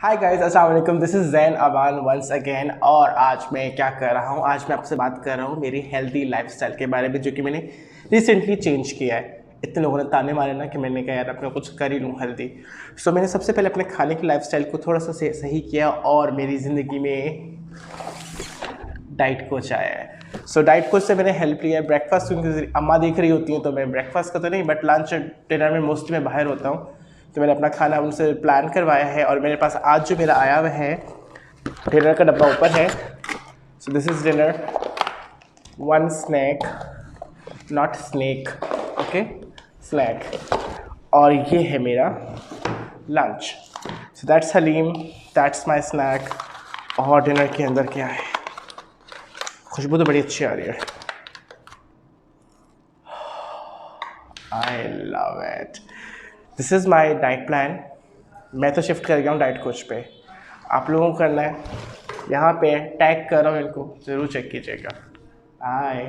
हाय guys, अस्सलाम वालेकुम। This is Zain Aban once again. और आज मैं क्या कर रहा हूँ, आज मैं आपसे बात कर रहा हूँ मेरी हेल्दी लाइफस्टाइल के बारे में, जो कि मैंने रिसेंटली चेंज किया है। इतने लोगों ने ताने मारे ना कि मैंने कहा यार अपना कुछ कर ही लूँ हेल्दी। सो मैंने सबसे पहले अपने खाने की लाइफस्टाइल को थोड़ा सा सही किया और मेरी ज़िंदगी में डाइट कोच आया है। सो डाइट कोच से मैंने हेल्प लिया है। ब्रेकफास्ट क्योंकि अम्मा देख रही होती हैं तो मैं ब्रेकफास्ट का तो नहीं, बट लंच डिनर में मोस्टली मैं बाहर होता हूँ, तो मैंने अपना खाना उनसे प्लान करवाया है। और मेरे पास आज जो मेरा आया हुआ है, डिनर का डब्बा ऊपर है। So this is dinner, one snack, not snack, okay, snack. और ये है मेरा lunch. So that's haleem, that's my snack. और डिनर के अंदर क्या है, खुशबू तो बड़ी अच्छी आ रही है। I love it. This is my diet plan. मैं तो शिफ्ट कर गया हूँ डाइट कोच पे, आप लोगों को करना है। यहाँ पे टैग कर रहा हूँ, इनको ज़रूर चेक कीजिएगा। बाय।